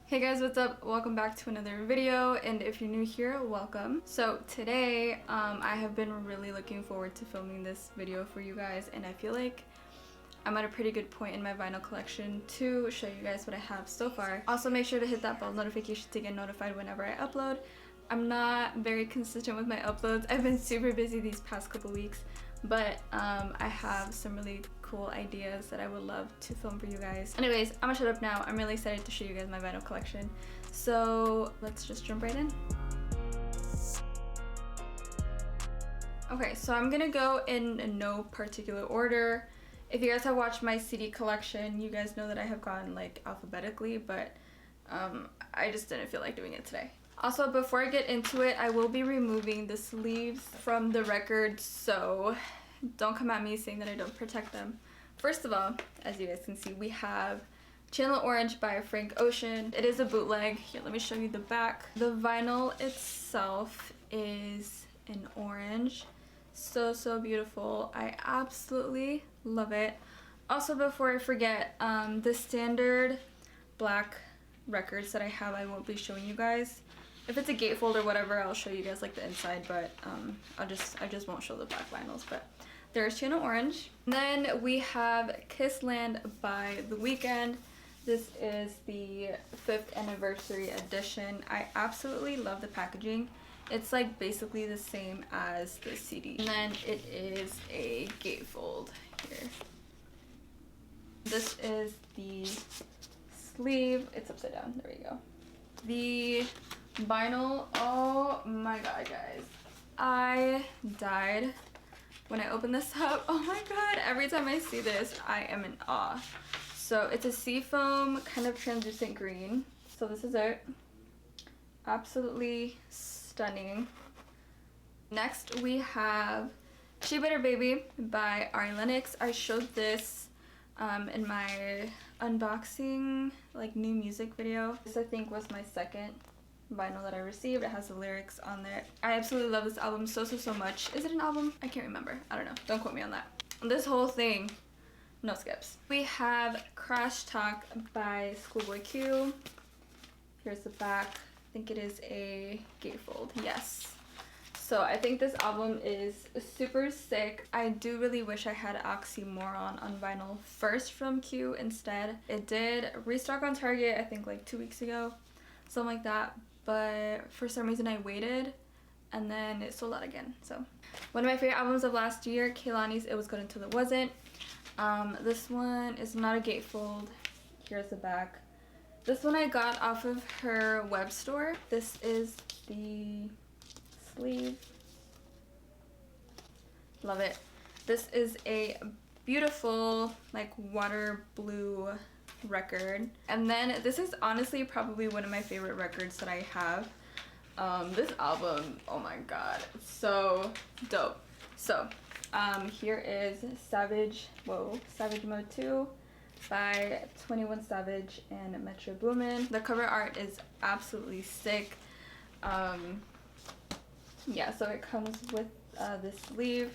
Hey guys, what's up? Welcome back to another video, and if you're new here, welcome. So today I have been really looking forward to filming this video for you guys, and I feel like I'm at a pretty good point in my vinyl collection to show you guys what I have so far. Also, make sure to hit that bell notification to get notified whenever I upload. I'm not very consistent with my uploads. I've been super busy these past couple weeks, but I have some really cool ideas that I would love to film for you guys. Anyways, I'm gonna shut up now. I'm really excited to show you guys my vinyl collection. So let's just jump right in. Okay, so I'm gonna go in no particular order. If you guys have watched my CD collection, you guys know that I have gone like alphabetically, but I just didn't feel like doing it today. Also, before I get into it, I will be removing the sleeves from the record, so don't come at me saying that I don't protect them. First of all, as you guys can see, we have Channel Orange by Frank Ocean. It is a bootleg. Here, let me show you the back. The vinyl itself is in orange. So beautiful. I absolutely love it. Also, before I forget, the standard black records that I have, I won't be showing you guys. If it's a gatefold or whatever, I'll show you guys like the inside, but I just won't show the black vinyls. But there's Channel Orange. Then we have Kiss Land by The Weeknd. This is the 5th anniversary edition. I absolutely love the packaging. It's like basically the same as the CD. And then it is a gatefold here. This is the sleeve. It's upside down. There we go. The vinyl. Oh my god, guys. I died when I opened this up. Oh my god. Every time I see this, I am in awe. So it's a seafoam kind of translucent green. So this is it. Absolutely stunning. Next we have She Better Baby by Ariana. I showed this in my unboxing like new music video. This I think was my second vinyl that I received. It has the lyrics on there. I absolutely love this album so much. Is it an album? I can't remember. I don't know. Don't quote me on that. This whole thing, no skips. We have Crash Talk by Schoolboy Q. Here's the back. I think it is a gatefold. Yes. So I think this album is super sick. I do really wish I had Oxymoron on vinyl first from Q instead. It did restock on Target, I think like 2 weeks ago, something like that. But for some reason I waited and then it sold out again. So one of my favorite albums of last year, Kehlani's It Was Good Until It Wasn't. This one is not a gatefold. Here's the back. This one I got off of her web store. This is the sleeve. Love it. This is a beautiful like water blue record. And then this is honestly probably one of my favorite records that I have. This album, oh my god, it's so dope. So here is Savage Mode 2 by 21 Savage and Metro Boomin. The cover art is absolutely sick. Yeah, so it comes with this sleeve.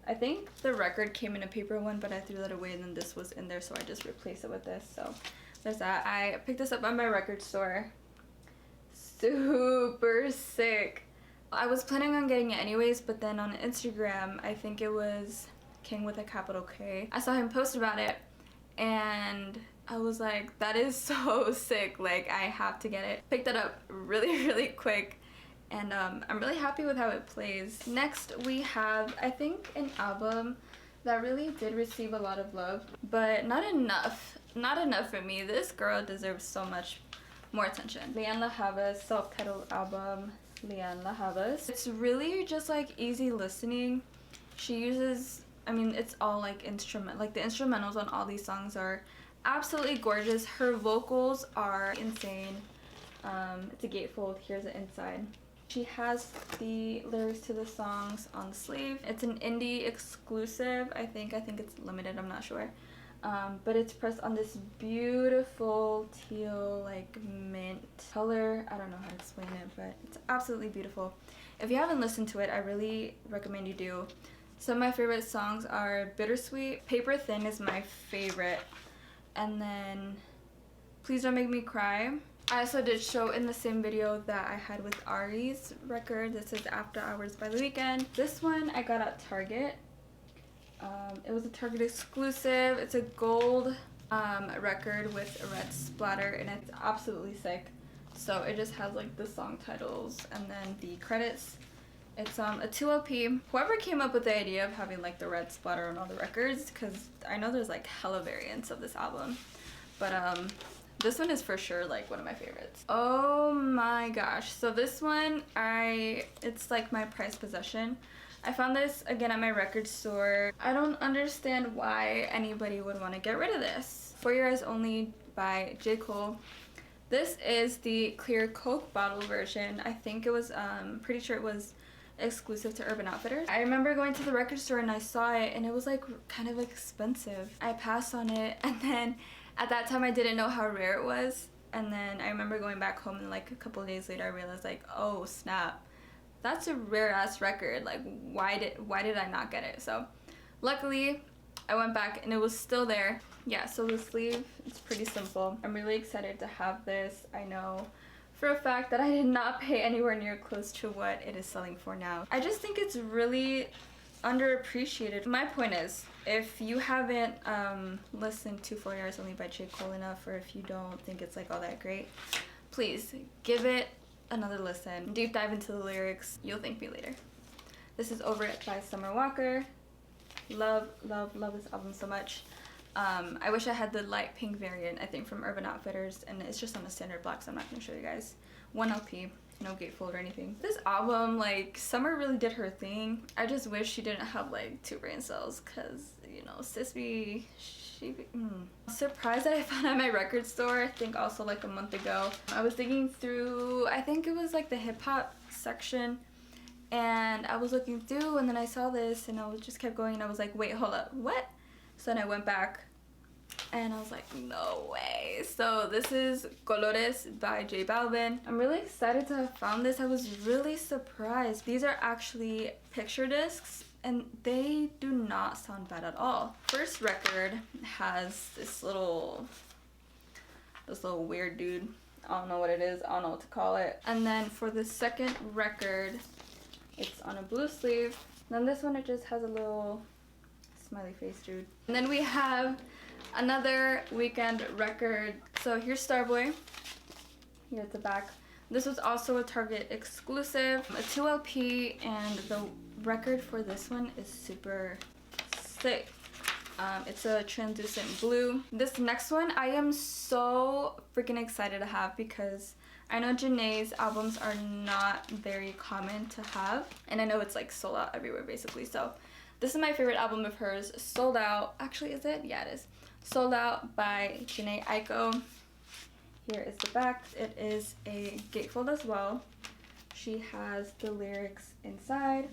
I think the record came in a paper one, but I threw that away and then this was in there, so I just replaced it with this. So there's that. I picked this up at my record store. Super sick. I was planning on getting it anyways, but then on Instagram, I think it was King with a capital K, I saw him post about it and I was like, that is so sick, like I have to get it. Picked that up really quick and I'm really happy with how it plays. Next we have, I think, an album that really did receive a lot of love, but not enough for me. This girl deserves so much more attention. Leanne La Havas self-titled album, Leanne La Havas. It's really just like easy listening. She uses, I mean, it's all like instrument, like the instrumentals on all these songs are absolutely gorgeous. Her vocals are insane. It's a gatefold. Here's the inside. She has the lyrics to the songs on the sleeve. It's an indie exclusive. I think it's limited, I'm not sure. But it's pressed on this beautiful teal like mint color. I don't know how to explain it, but it's absolutely beautiful. If you haven't listened to it, I really recommend you do. Some of my favorite songs are Bittersweet. Paper Thin is my favorite. And then Please Don't Make Me Cry. I also did show in the same video that I had with Ari's record. This is After Hours by The Weeknd. This one I got at Target. It was a Target exclusive. It's a gold record with a red splatter, and it's absolutely sick. So it just has like the song titles and then the credits. It's a 2 LP. Whoever came up with the idea of having like the red splatter on all the records, because I know there's like hella variants of this album, but this one is for sure like one of my favorites. Oh my gosh. So this one, it's like my prized possession. I found this again at my record store. I don't understand why anybody would want to get rid of this. For Your Eyes Only by J. Cole. This is the clear Coke bottle version. I think it was, pretty sure it was exclusive to Urban Outfitters. I remember going to the record store and I saw it and it was like kind of expensive. I passed on it, and then at that time I didn't know how rare it was, and then I remember going back home and like a couple of days later I realized like, oh snap, that's a rare ass record. Like why did I not get it? So luckily I went back and it was still there. Yeah, so the sleeve is pretty simple. I'm really excited to have this. I know for a fact that I did not pay anywhere near close to what it is selling for now. I just think it's really underappreciated. My point is, if you haven't listened to 4 Hours Only by J. Cole enough, or if you don't think it's like all that great, please give it another listen. Deep dive into the lyrics. You'll thank me later. This is Over It by Summer Walker. Love, love, love this album so much. I wish I had the light pink variant, I think from Urban Outfitters, and it's just on a standard black, so I'm not going to show you guys. 1 LP, no gatefold or anything. This album, like, Summer really did her thing. I just wish she didn't have like 2 brain cells, because, you know, sis be, Surprised that I found at my record store, I think also like a month ago. I was digging through, I think it was like the hip hop section, and I was looking through and then I saw this and I was just kept going and I was like, wait, hold up, what? So then I went back and I was like, no way. So this is Colores by J Balvin. I'm really excited to have found this. I was really surprised. These are actually picture discs and they do not sound bad at all. First record has this little weird dude. I don't know what it is. I don't know what to call it. And then for the second record, it's on a blue sleeve. Then this one, it just has a little smiley face dude. And then we have another Weeknd record. So here's Starboy. Here at the back. This was also a Target exclusive, a 2 LP, and the record for this one is super sick. It's a translucent blue. This next one I am so freaking excited to have because I know Janae's albums are not very common to have, and I know it's like sold out everywhere basically. So this is my favorite album of hers. Sold Out. Actually, is it? Yeah, it is. Sold Out by Janae Aiko. Here is the back. It is a gatefold as well. She has the lyrics inside.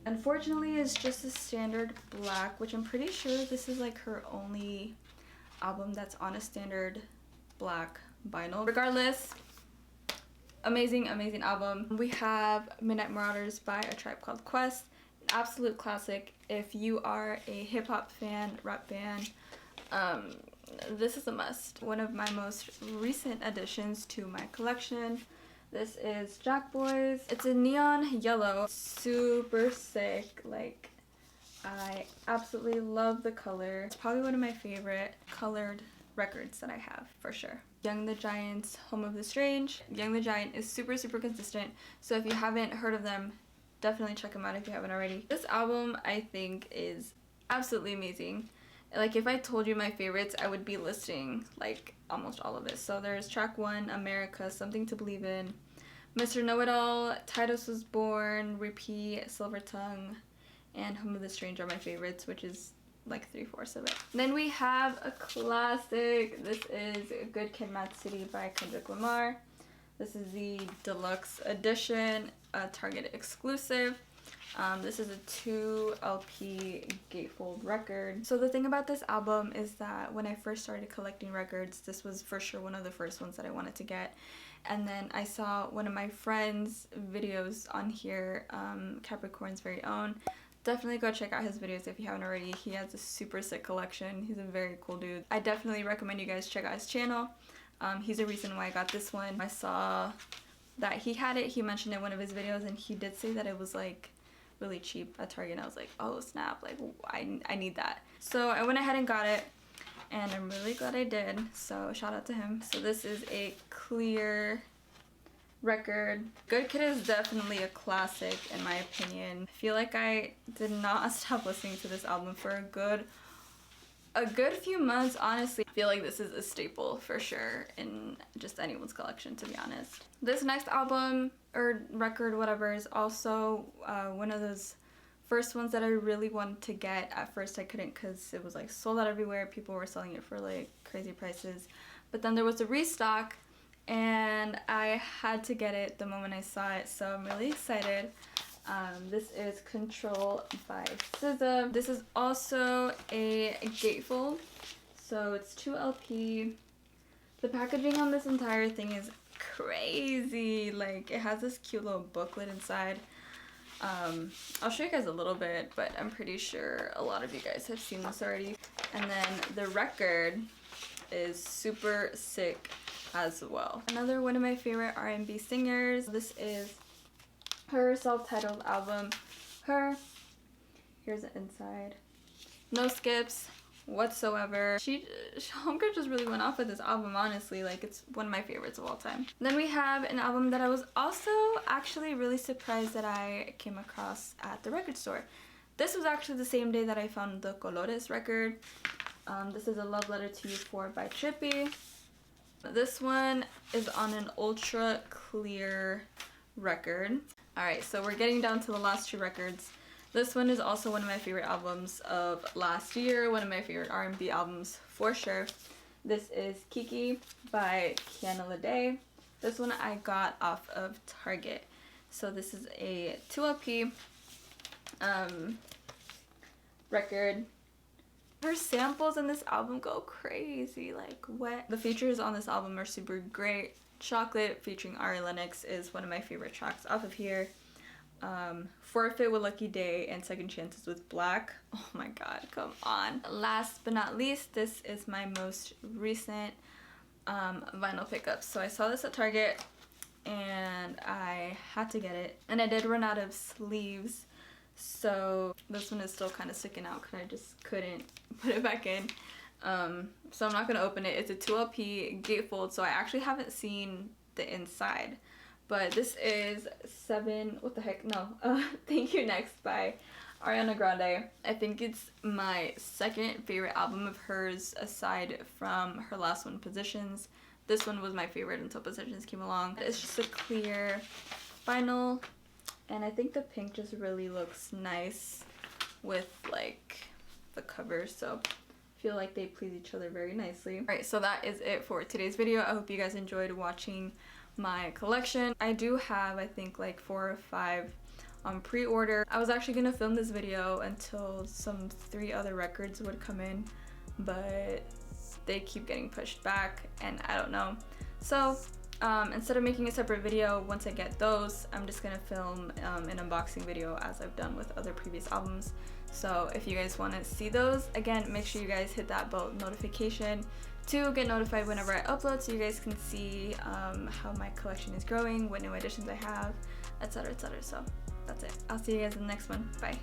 Unfortunately, it's just a standard black, which I'm pretty sure this is like her only album that's on a standard black vinyl. Regardless, amazing, amazing album. We have Midnight Marauders by A Tribe Called Quest. An absolute classic. If you are a hip-hop fan, rap fan, this is a must. One of my most recent additions to my collection. This is Jack Boys. It's a neon yellow. Super sick. Like, I absolutely love the color. It's probably one of my favorite colored records that I have, for sure. Young the Giant's Home of the Strange. Young the Giant is super, super consistent. So if you haven't heard of them, definitely check them out if you haven't already. This album, I think, is absolutely amazing. Like, if I told you my favorites, I would be listing like almost all of it. So there's track 1, America, Something to Believe In, Mr. Know-It-All, Titus Was Born, Repeat, Silver Tongue, and Home of the Strange are my favorites, which is like 3/4 of it. Then we have a classic. This is Good Kid, Mad City by Kendrick Lamar. This is the deluxe edition, a Target exclusive. This is a 2 LP gatefold record. So the thing about this album is that when I first started collecting records, this was for sure one of the first ones that I wanted to get. And then I saw one of my friends' videos on here, Capricorn's very own. Definitely go check out his videos if you haven't already. He has a super sick collection. He's a very cool dude. I definitely recommend you guys check out his channel. He's the reason why I got this one. I saw that he had it. He mentioned it in one of his videos, and he did say that it was like really cheap at Target. And I was like, oh snap, like I need that. So I went ahead and got it, and I'm really glad I did. So shout out to him. So this is a clear record. Good Kid is definitely a classic in my opinion. I feel like I did not stop listening to this album for a good few months, honestly. I feel like this is a staple for sure in just anyone's collection, to be honest. This next album or record, whatever, is also one of those first ones that I really wanted to get. At first I couldn't because it was like sold out everywhere. People were selling it for like crazy prices. But then there was a restock and I had to get it the moment I saw it, so I'm really excited. This is Control by SZA. This is also a gatefold, so it's 2 LP. The packaging on this entire thing is crazy. Like, it has this cute little booklet inside. I'll show you guys a little bit, but I'm pretty sure a lot of you guys have seen this already. And then the record is super sick as well. Another one of my favorite R&B singers. This is her self-titled album, Her. Here's the inside. No skips whatsoever. Homegirl just really went off with this album, honestly. Like, it's one of my favorites of all time. Then we have an album that I was also actually really surprised that I came across at the record store. This was actually the same day that I found the Colores record. This is A Love Letter to You 4 by Trippie. This one is on an ultra clear record. Alright, so we're getting down to the last 2 records. This one is also one of my favorite albums of last year, one of my favorite R&B albums for sure. This is Kiki by Kehlani. This one I got off of Target. So this is a 2 LP record. Her samples in this album go crazy, like what? The features on this album are super great. Chocolate featuring Ari Lennox is one of my favorite tracks off of here. Forfeit with Lucky Day and Second Chances with Black. Oh my god, come on. Last but not least, this is my most recent vinyl pickup. So I saw this at Target and I had to get it. And I did run out of sleeves. So this one is still kind of sticking out because I just couldn't put it back in. So I'm not going to open it. It's a 2 LP gatefold, so I actually haven't seen the inside. But this is Thank You Next by Ariana Grande. I think it's my second favorite album of hers aside from her last one, Positions. This one was my favorite until Positions came along. It's just a clear vinyl, and I think the pink just really looks nice with like the cover, so I feel like they please each other very nicely. Alright, so that is it for today's video. I hope you guys enjoyed watching my collection. I do have, I think, like 4 or 5 on pre-order. I was actually gonna film this video until some 3 other records would come in, but they keep getting pushed back and I don't know. So instead of making a separate video once I get those, I'm just gonna film an unboxing video as I've done with other previous albums. So if you guys want to see those, again, make sure you guys hit that bell notification to get notified whenever I upload, so you guys can see how my collection is growing, what new additions I have, etc, etc. So that's it. I'll see you guys in the next one. Bye.